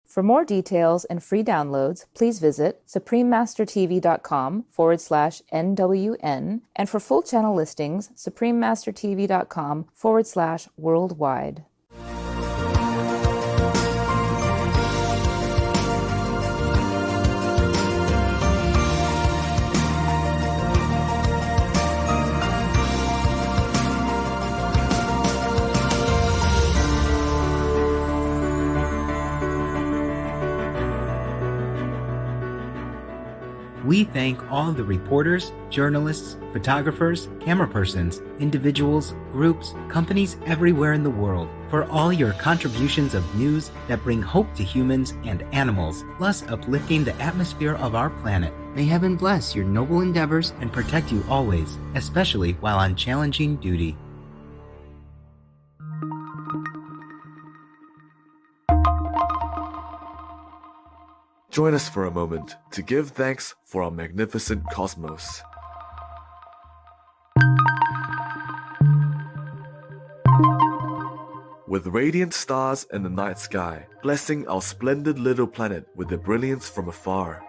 For more details and free downloads, please visit suprememastertv.com/NWN, and for full channel listings, suprememastertv.com/worldwide. We thank all the reporters, journalists, photographers, camera persons, individuals, groups, companies everywhere in the world for all your contributions of news that bring hope to humans and animals, plus uplifting the atmosphere of our planet. May heaven bless your noble endeavors and protect you always, especially while on challenging duty. Join us for a moment to give thanks for our magnificent cosmos. With radiant stars in the night sky, blessing our splendid little planet with their brilliance from afar.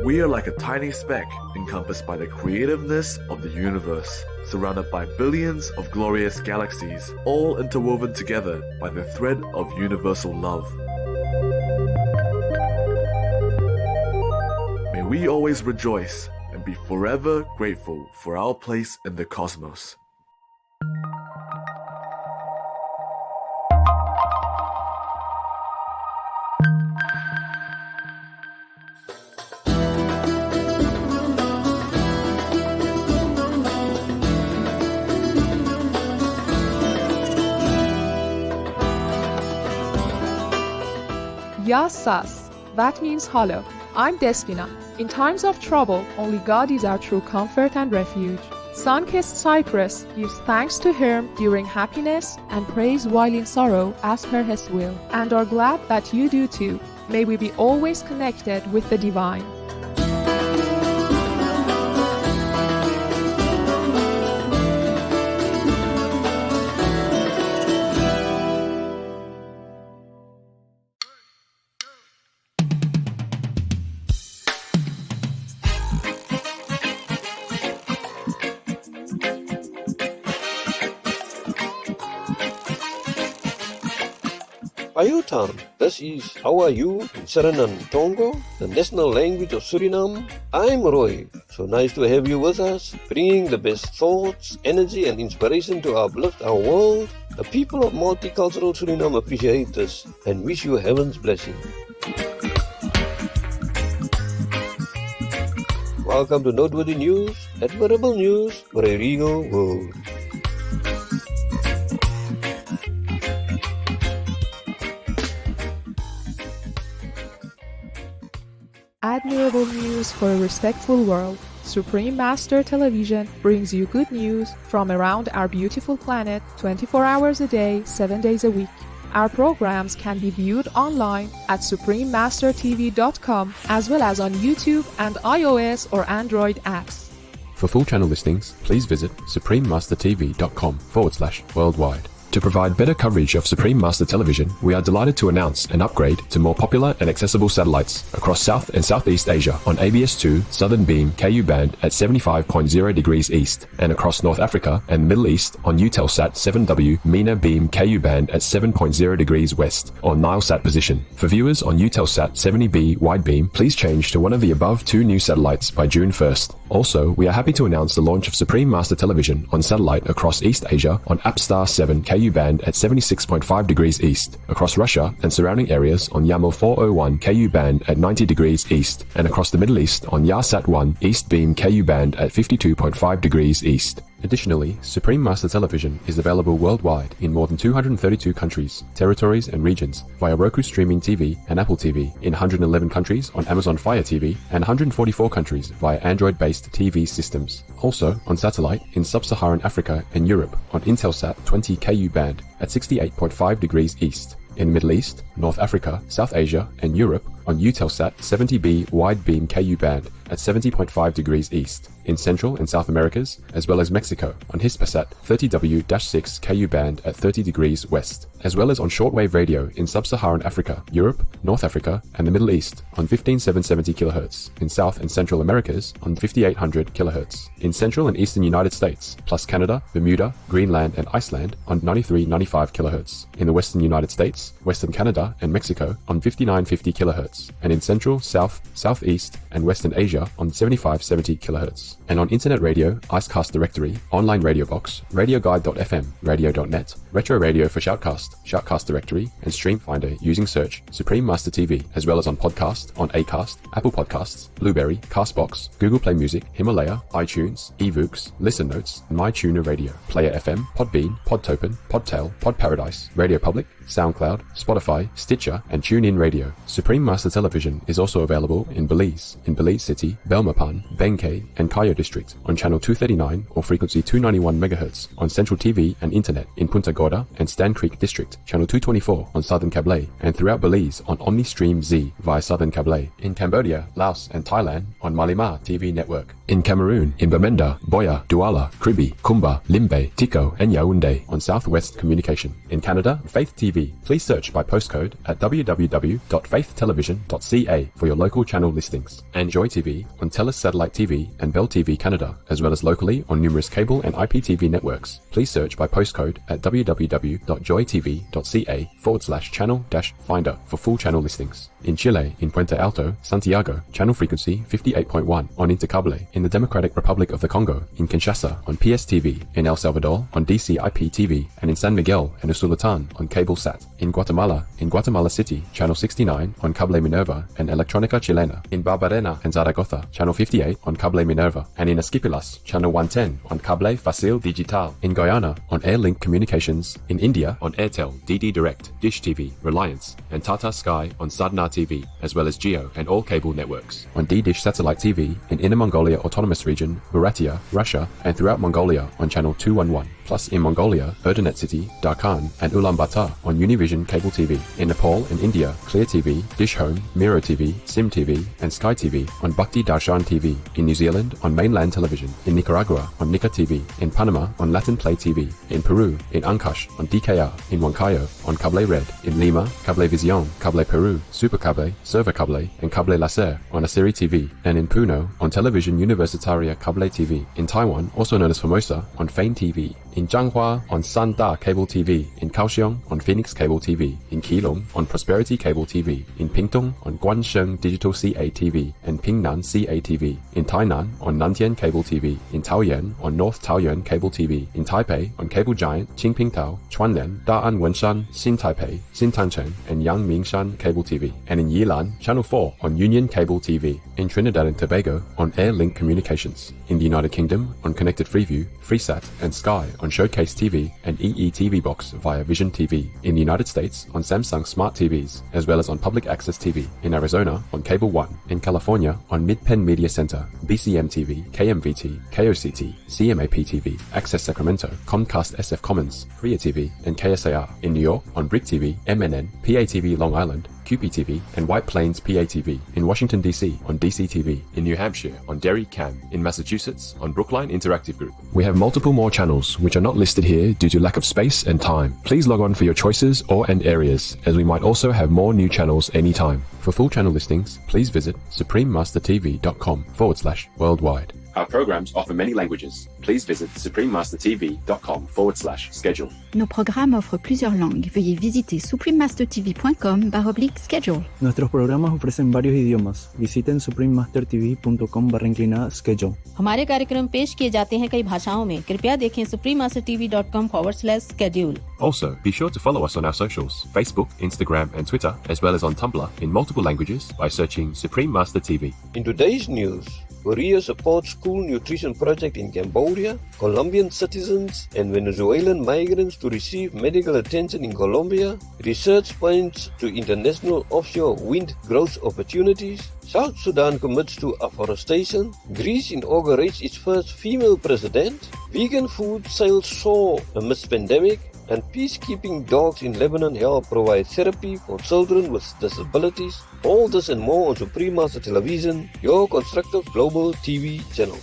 We are like a tiny speck encompassed by the creativeness of the universe, surrounded by billions of glorious galaxies, all interwoven together by the thread of universal love. May we always rejoice and be forever grateful for our place in the cosmos. Yasas, that means hollow. I'm Despina. In times of trouble, only God is our true comfort and refuge. Sun-kissed Cyprus gives thanks to Him during happiness and praise while in sorrow as per His will, and are glad that you do too. May we be always connected with the divine. Ayutan, this is How Are You in Suriname Tongo, the national language of Suriname. I'm Roy. So nice to have you with us, bringing the best thoughts, energy and inspiration to uplift our world. The people of multicultural Suriname appreciate this and wish you heaven's blessing. Welcome to Noteworthy News, admirable news for a regal world. Admirable news for a respectful world. Supreme Master Television brings you good news from around our beautiful planet 24 hours a day, 7 days a week. Our programs can be viewed online at suprememastertv.com as well as on YouTube and iOS or Android apps. For full channel listings, please visit suprememastertv.com/worldwide. To provide better coverage of Supreme Master Television, we are delighted to announce an upgrade to more popular and accessible satellites across South and Southeast Asia on ABS2 Southern Beam KU band at 75.0 degrees east, and across North Africa and Middle East on Eutelsat 7W MENA Beam KU band at 7.0 degrees west on Nilesat position. For viewers on Eutelsat 70B wide beam, please change to one of the above two new satellites by June 1st. Also, we are happy to announce the launch of Supreme Master Television on satellite across East Asia on APSTAR 7 KU band at 76.5 degrees east, across Russia and surrounding areas on YAML 401 KU band at 90 degrees east, and across the Middle East on YARSAT 1 East Beam KU band at 52.5 degrees east. Additionally, Supreme Master Television is available worldwide in more than 232 countries, territories and regions via Roku Streaming TV and Apple TV, in 111 countries on Amazon Fire TV, and 144 countries via Android-based TV systems. Also on satellite in Sub-Saharan Africa and Europe on Intelsat 20 KU band at 68.5 degrees east. In Middle East, North Africa, South Asia and Europe on Eutelsat 70B wide beam KU band at 70.5 degrees east in Central and South Americas, as well as Mexico on Hispasat 30W-6 KU band at 30 degrees west, as well as on shortwave radio in Sub-Saharan Africa, Europe, North Africa, and the Middle East on 15770 kHz, in South and Central Americas on 5800 kHz, in Central and Eastern United States, plus Canada, Bermuda, Greenland, and Iceland on 9395 kHz, in the Western United States, Western Canada, and Mexico on 5950 kHz, and in Central, South, Southeast, and Western Asia on 7570 kHz. And on Internet Radio, Icecast Directory, Online Radio Box, RadioGuide.fm, Radio.net, Retro Radio for Shoutcast, Shoutcast Directory, and Stream Finder using search Supreme Master TV, as well as on podcast, on Acast, Apple Podcasts, Blueberry, Castbox, Google Play Music, Himalaya, iTunes, eBooks, Listen Notes, MyTuner Radio, Player FM, Podbean, Podtopen, Podtail, Podparadise, Radio Public, SoundCloud, Spotify, Stitcher, and TuneIn Radio. Supreme Master Television is also available in Belize City, Belmopan, Benkei, and Cayo District on channel 239 or frequency 291 MHz on Central TV and Internet in Punta Gorda and Stan Creek District, channel 224 on Southern Cable, and throughout Belize on OmniStream Z via Southern Cable. In Cambodia, Laos, and Thailand on Malima TV Network. In Cameroon, in Bamenda, Boya, Douala, Kribi, Kumba, Limbe, Tiko, and Yaoundé on Southwest Communication. In Canada, Faith TV. Please search by postcode at www.faithtelevision.ca for your local channel listings. And Joy TV on TELUS Satellite TV and Bell TV Canada, as well as locally on numerous cable and IPTV networks. Please search by postcode at www.joytv.ca/channel-finder for full channel listings. In Chile, in Puente Alto, Santiago, channel frequency 58.1 on Intercable. In the Democratic Republic of the Congo, in Kinshasa on PSTV. In El Salvador on DCIP-TV, and in San Miguel and Usulután on CableSat. In Guatemala City, channel 69 on Cable Minerva and Electronica Chilena. In Barbarena and Zaragoza, channel 58 on Cable Minerva, and in Esquipulas, channel 110 on Cable Facil Digital. In Guyana on Airlink Communications. In India on Airtel, DD Direct, Dish TV, Reliance, and Tata Sky on Sadhana TV, as well as Geo and all cable networks. On D-Dish Satellite TV in Inner Mongolia Autonomous Region, Buryatia, Russia, and throughout Mongolia on channel 211. Plus in Mongolia, Erdenet City, Darkhan, and Ulaanbaatar on Univision Cable TV. In Nepal and India, Clear TV, Dish Home, Miro TV, Sim TV, and Sky TV on Bhakti Darshan TV. In New Zealand on Mainland Television. In Nicaragua on Nika TV. In Panama on Latin Play TV. In Peru, in Ancash on DKR. In Huancayo on Cable Red. In Lima, Cablevisión, Cable Peru, Supercable, Server Cable, and Cable Laser on Asiri TV. And in Puno on Television Universitaria Cable TV. In Taiwan, also known as Formosa, on Fane TV. In Zhanghua on Sanda Cable TV. In Kaohsiung on Phoenix Cable TV. In Keelung on Prosperity Cable TV. In Pingtung on Guansheng Digital CA TV and Pingnan CA TV. In Tainan on Nantian Cable TV. In Taoyuan on North Taoyuan Cable TV. In Taipei on Cable Giant Qingpingtao, Chuanlian, Da'an Wenshan, Xin Taipei, Xintanchen, and Yangmingshan Cable TV. And in Yilan, Channel 4 on Union Cable TV. In Trinidad and Tobago on Airlink Communications. In the United Kingdom on Connected Freeview, Freesat, and Sky on Showcase TV and EE-TV Box via Vision TV. In the United States on Samsung Smart TVs, as well as on Public Access TV. In Arizona on Cable One. In California on Mid-Penn Media Center, BCM TV, KMVT, KOCT, CMAP TV, Access Sacramento, Comcast SF Commons, Korea TV, and KSAR. In New York on Brick TV, MNN, PATV Long Island, QPTV, and White Plains PATV. In Washington, D.C. on DCTV. In New Hampshire on Derry Cam. In Massachusetts on Brookline Interactive Group. We have multiple more channels which are not listed here due to lack of space and time. Please log on for your choices and areas, as we might also have more new channels anytime. For full channel listings, please visit suprememastertv.com/worldwide. Our programs offer many languages. Please visit suprememastertv.com/schedule. Nos programmes offrent plusieurs langues. Veuillez visiter suprememastertv.com/schedule. Nuestros programas ofrecen varios idiomas. Visiten suprememastertv.com/schedule. हमारे कार्यक्रम पेश किए जाते हैं कई भाषाओं में. कृपया देखें suprememastertv.com/schedule. Also, be sure to follow us on our socials, Facebook, Instagram, and Twitter, as well as on Tumblr in multiple languages by searching Supreme Master TV. In today's news, Korea supports school nutrition project in Cambodia, Colombian citizens and Venezuelan migrants to receive medical attention in Colombia, research points to international offshore wind growth opportunities, South Sudan commits to afforestation, Greece inaugurates its first female president, vegan food sales soar amidst pandemic, And peacekeeping dogs in Lebanon help provide therapy for children with disabilities. All this and more on Supreme Master Television, your constructive global TV channel.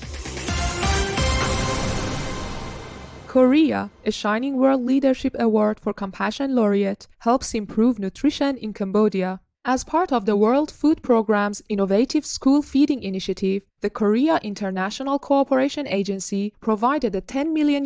Korea, a Shining World Leadership Award for Compassion Laureate, helps improve nutrition in Cambodia. As part of the World Food Programme's innovative school feeding initiative, the Korea International Cooperation Agency provided a $10 million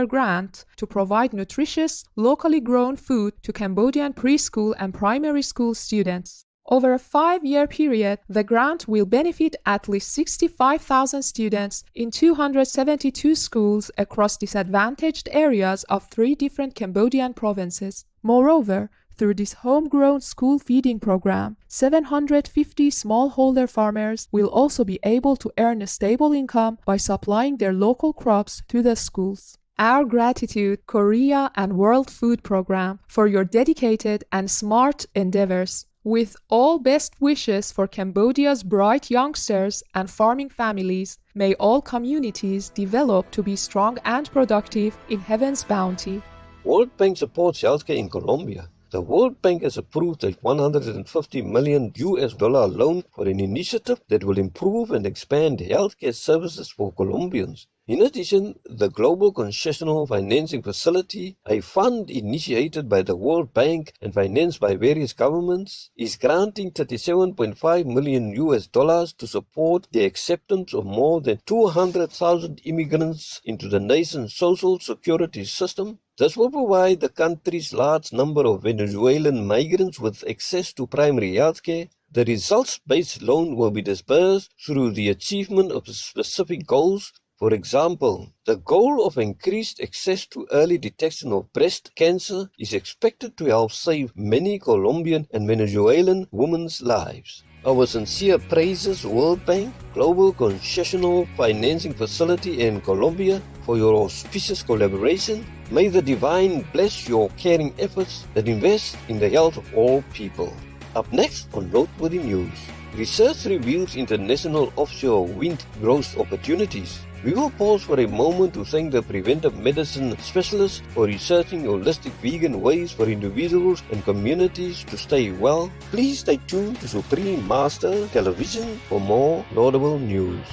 grant to provide nutritious, locally grown food to Cambodian preschool and primary school students. Over a 5-year period, the grant will benefit at least 65,000 students in 272 schools across disadvantaged areas of 3 different Cambodian provinces. Moreover, through this homegrown school feeding program, 750 smallholder farmers will also be able to earn a stable income by supplying their local crops to the schools. Our gratitude, Korea and World Food Programme, for your dedicated and smart endeavors. With all best wishes for Cambodia's bright youngsters and farming families, may all communities develop to be strong and productive in heaven's bounty. World Bank supports healthcare in Colombia. The World Bank has approved a $150 million loan for an initiative that will improve and expand healthcare services for Colombians. In addition, the Global Concessional Financing Facility, a fund initiated by the World Bank and financed by various governments, is granting $37.5 million to support the acceptance of more than 200,000 immigrants into the nation's social security system. This will provide the country's large number of Venezuelan migrants with access to primary health care. The results-based loan will be disbursed through the achievement of specific goals. For example, the goal of increased access to early detection of breast cancer is expected to help save many Colombian and Venezuelan women's lives. Our sincere praises World Bank, Global Concessional Financing Facility in Colombia for your auspicious collaboration. May the Divine bless your caring efforts that invest in the health of all people. Up next on Noteworthy News, research reveals international offshore wind growth opportunities. We will pause for a moment to thank the preventive medicine specialists for researching holistic vegan ways for individuals and communities to stay well. Please stay tuned to Supreme Master Television for more laudable news.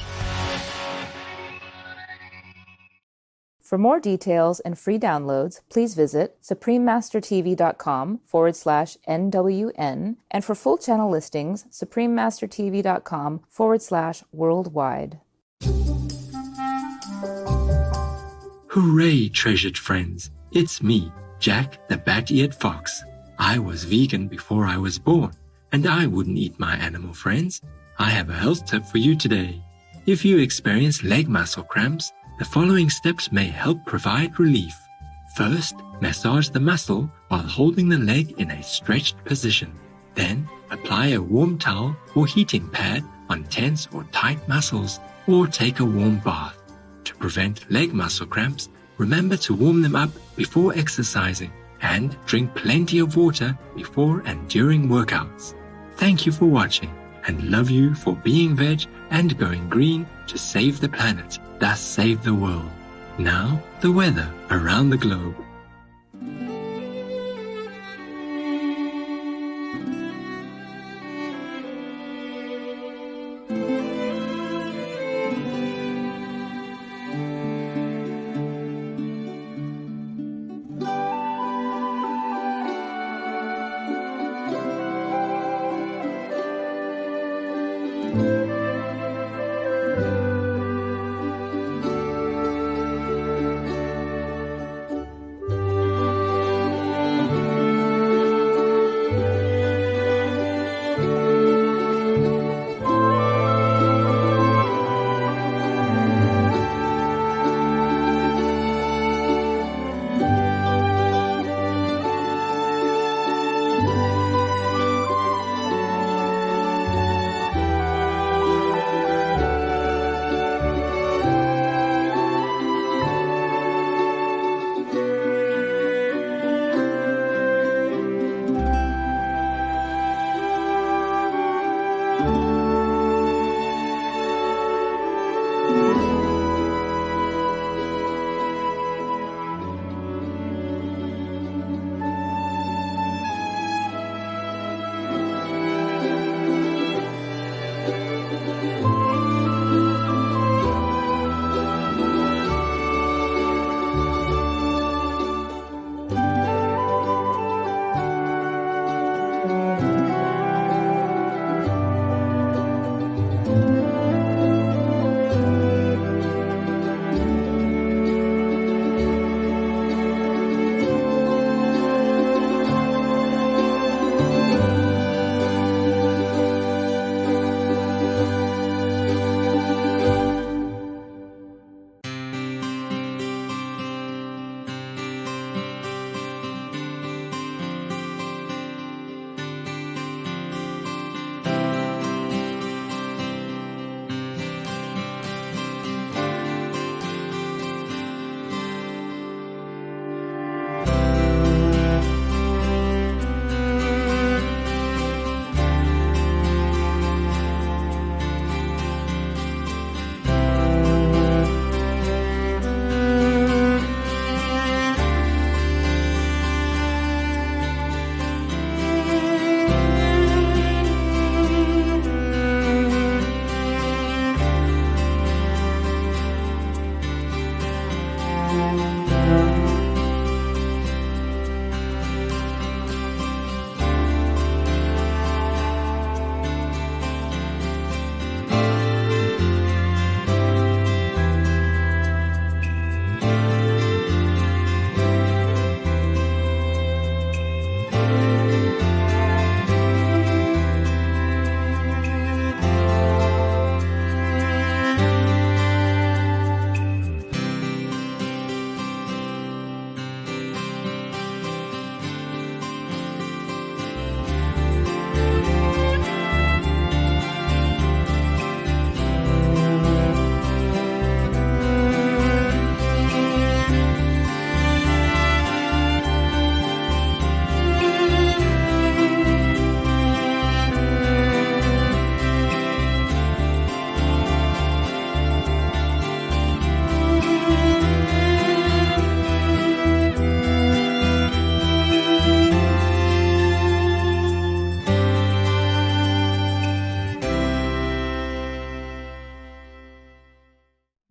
For more details and free downloads, please visit suprememastertv.com/NWN, and for full channel listings, suprememastertv.com/worldwide. Hooray, treasured friends! It's me, Jack the Bat-Eared Fox. I was vegan before I was born, and I wouldn't eat my animal friends. I have a health tip for you today. If you experience leg muscle cramps, the following steps may help provide relief. First, massage the muscle while holding the leg in a stretched position. Then, apply a warm towel or heating pad on tense or tight muscles, or take a warm bath. To prevent leg muscle cramps, remember to warm them up before exercising and drink plenty of water before and during workouts. Thank you for watching, and love you for being veg and going green to save the planet, thus save the world. Now, the weather around the globe.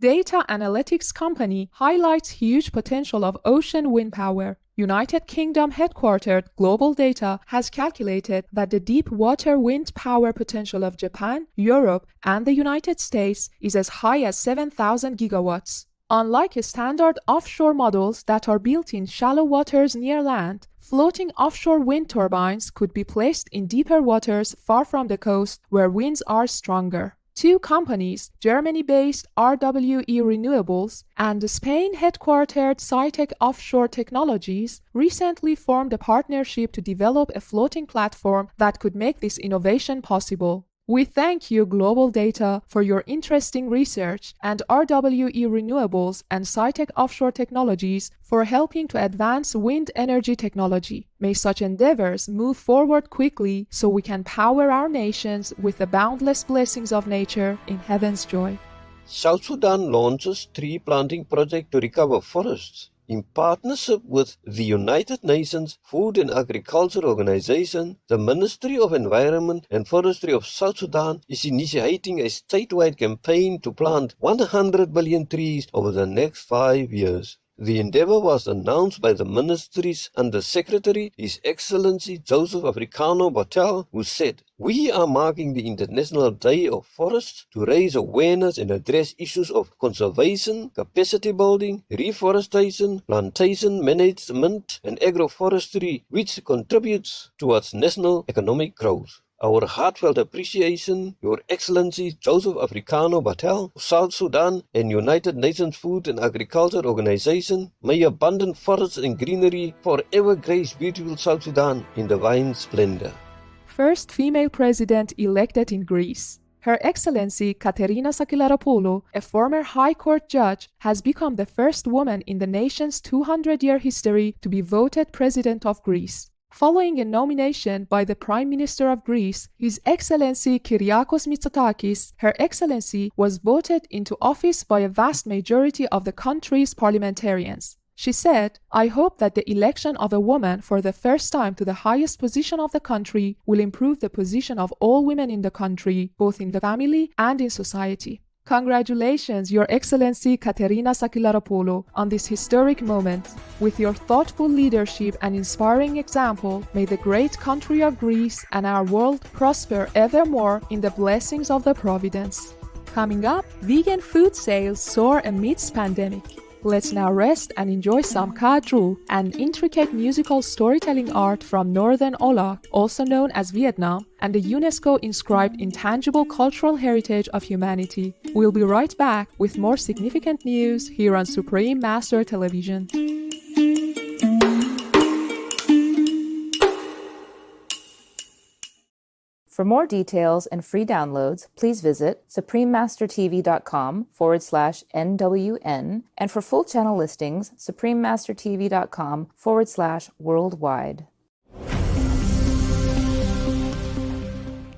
data analytics company highlights huge potential of ocean wind power. United Kingdom headquartered Global Data has calculated that the deep water wind power potential of Japan, Europe, and the United States is as high as 7,000 gigawatts. Unlike standard offshore models that are built in shallow waters near land, floating offshore wind turbines could be placed in deeper waters far from the coast where winds are stronger. Two companies, Germany-based RWE Renewables and Spain-headquartered Cytec Offshore Technologies, recently formed a partnership to develop a floating platform that could make this innovation possible. We thank you, Global Data, for your interesting research, and RWE Renewables and Cytec Offshore Technologies for helping to advance wind energy technology. May such endeavors move forward quickly so we can power our nations with the boundless blessings of nature in heaven's joy. South Sudan launches tree planting project to recover forests. In partnership with the United Nations Food and Agriculture Organization, the Ministry of Environment and Forestry of South Sudan is initiating a statewide campaign to plant 100 billion trees over the next 5 years. The endeavor was announced by the ministry's Undersecretary, His Excellency Joseph Africano Bartel, who said, "We are marking the International Day of Forests to raise awareness and address issues of conservation, capacity building, reforestation, plantation management, and agroforestry, which contributes towards national economic growth. Our heartfelt appreciation, Your Excellency Joseph Africano Bartel, South Sudan, and United Nations Food and Agriculture Organization. May abundant forests and greenery forever grace beautiful South Sudan in divine splendor." First female president elected in Greece. Her Excellency Katerina Sakilaropoulou, a former High Court judge, has become the first woman in the nation's 200-year history to be voted President of Greece. Following a nomination by the Prime Minister of Greece, His Excellency Kyriakos Mitsotakis, Her Excellency was voted into office by a vast majority of the country's parliamentarians. She said, "I hope that the election of a woman for the first time to the highest position of the country will improve the position of all women in the country, both in the family and in society." Congratulations, Your Excellency Katerina Sakilaropoulou, on this historic moment. With your thoughtful leadership and inspiring example, may the great country of Greece and our world prosper evermore in the blessings of the Providence. Coming up, vegan food sales soar amidst pandemic. Let's now rest and enjoy some kadru, an intricate musical storytelling art from Northern Ola, also known as Vietnam, and the UNESCO-inscribed intangible cultural heritage of humanity. We'll be right back with more significant news here on Supreme Master Television. For more details and free downloads, please visit suprememastertv.com/NWN, and for full channel listings, suprememastertv.com/worldwide.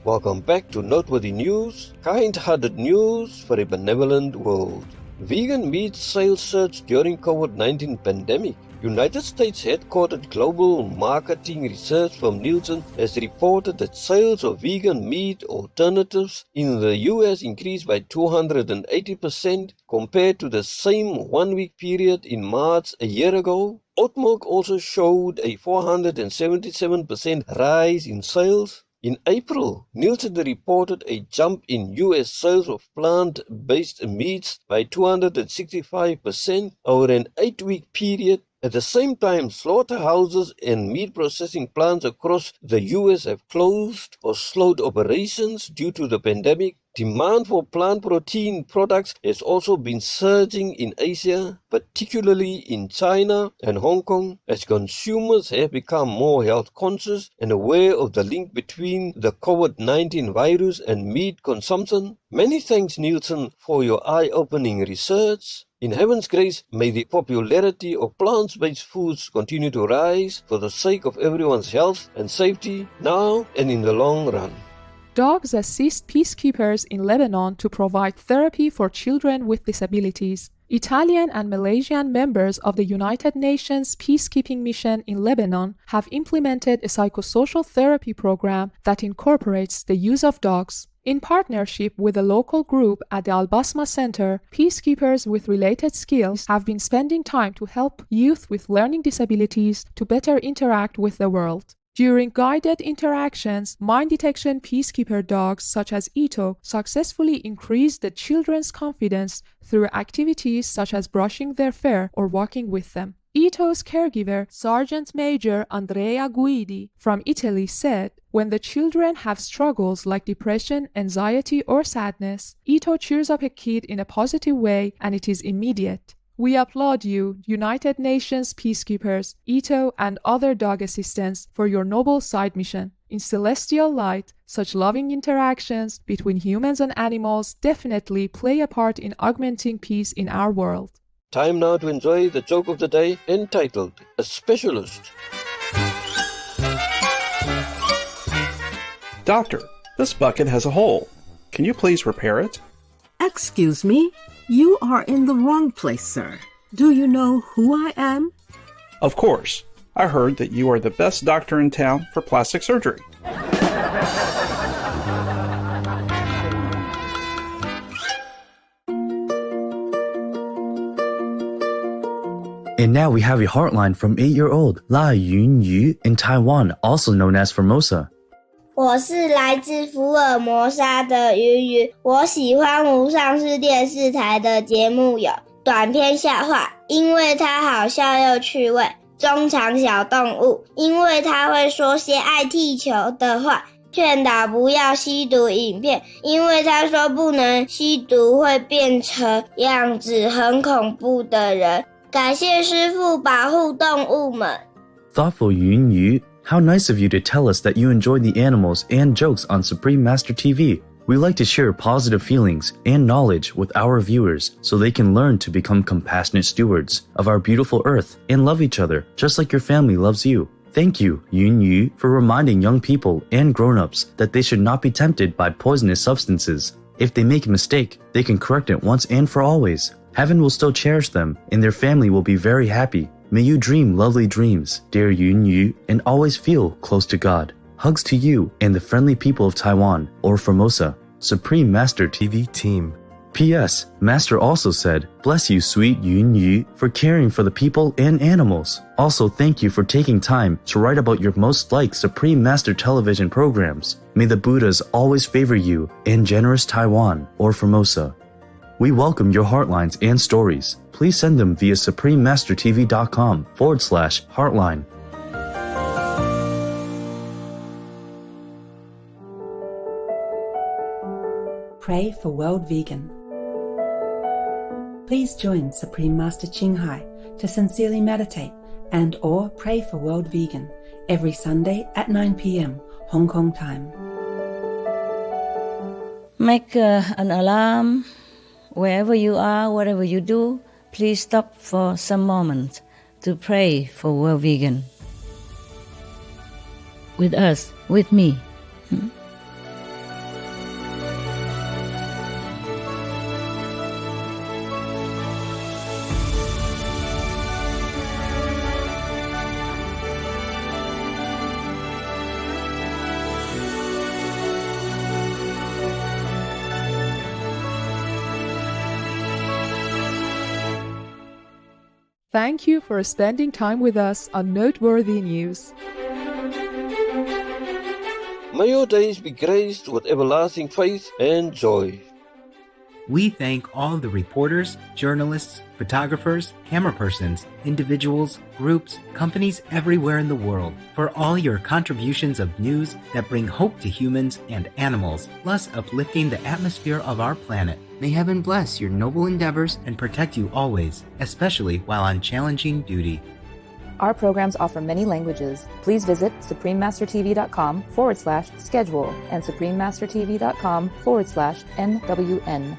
Welcome back to Noteworthy News, kind-hearted news for a benevolent world. Vegan meat sales surged during COVID-19 pandemic. United States headquartered Global Marketing Research from Nielsen has reported that sales of vegan meat alternatives in the US increased by 280% compared to the same one-week period in March a year ago. Oat milk also showed a 477% rise in sales. In April, Nielsen reported a jump in U.S. sales of plant-based meats by 265% over an 8-week period. At the same time, slaughterhouses and meat processing plants across the U.S. have closed or slowed operations due to the pandemic. Demand for plant protein products has also been surging in Asia, particularly in China and Hong Kong, as consumers have become more health conscious and aware of the link between the COVID-19 virus and meat consumption. Many thanks, Nielsen, for your eye-opening research. In heaven's grace, may the popularity of plant-based foods continue to rise for the sake of everyone's health and safety now and in the long run. Dogs assist peacekeepers in Lebanon to provide therapy for children with disabilities. Italian and Malaysian members of the United Nations peacekeeping mission in Lebanon have implemented a psychosocial therapy program that incorporates the use of dogs. In partnership with a local group at the Al Basma Center, peacekeepers with related skills have been spending time to help youth with learning disabilities to better interact with the world. During guided interactions, mine detection peacekeeper dogs such as Ito successfully increased the children's confidence through activities such as brushing their fur or walking with them. Ito's caregiver, Sergeant Major Andrea Guidi from Italy, said, "When the children have struggles like depression, anxiety, or sadness, Ito cheers up a kid in a positive way and it is immediate. We applaud you, United Nations peacekeepers, Ito, and other dog assistants for your noble side mission. In celestial light, such loving interactions between humans and animals definitely play a part in augmenting peace in our world." Time now to enjoy the joke of the day entitled A Specialist. Doctor, this bucket has a hole. Can you please repair it? Excuse me, you are in the wrong place, sir. Do you know who I am? Of course. I heard that you are the best doctor in town for plastic surgery. And now we have a heartline from 8-year-old La Yunyu in Taiwan, also known as Formosa. 我是来自福尔摩沙的云云，我喜欢无上市电视台的节目有短篇笑话，因为它好笑又趣味；中长小动物，因为它会说些爱踢球的话；劝导不要吸毒影片，因为他说不能吸毒会变成样子很恐怖的人。感谢师父保护动物们。 Thoughtful Yunyu, how nice of you to tell us that you enjoyed the animals and jokes on Supreme Master TV. We like to share positive feelings and knowledge with our viewers so they can learn to become compassionate stewards of our beautiful earth and love each other just like your family loves you. Thank you, Yunyu, for reminding young people and grown-ups that they should not be tempted by poisonous substances. If they make a mistake, they can correct it once and for always. Heaven will still cherish them, and their family will be very happy. May you dream lovely dreams, dear Yunyu, and always feel close to God. Hugs to you and the friendly people of Taiwan, or Formosa. Supreme Master TV team. P.S. Master also said, bless you, sweet Yunyu, for caring for the people and animals. Also, thank you for taking time to write about your most liked Supreme Master television programs. May the Buddhas always favor you and generous Taiwan, or Formosa. We welcome your heartlines and stories. Please send them via suprememastertv.com/heartline. Pray for World Vegan. Please join Supreme Master Qinghai to sincerely meditate and or pray for World Vegan every Sunday at 9 p.m. Hong Kong time. Make an alarm. Wherever you are, whatever you do, please stop for some moment to pray for World Vegan. With us, with me. Thank you for spending time with us on Noteworthy News. May your days be graced with everlasting faith and joy. We thank all the reporters, journalists, photographers, camera persons, individuals, groups, companies everywhere in the world for all your contributions of news that bring hope to humans and animals, plus uplifting the atmosphere of our planet. May heaven bless your noble endeavors and protect you always, especially while on challenging duty. Our programs offer many languages. Please visit suprememastertv.com/schedule and suprememastertv.com/NWN.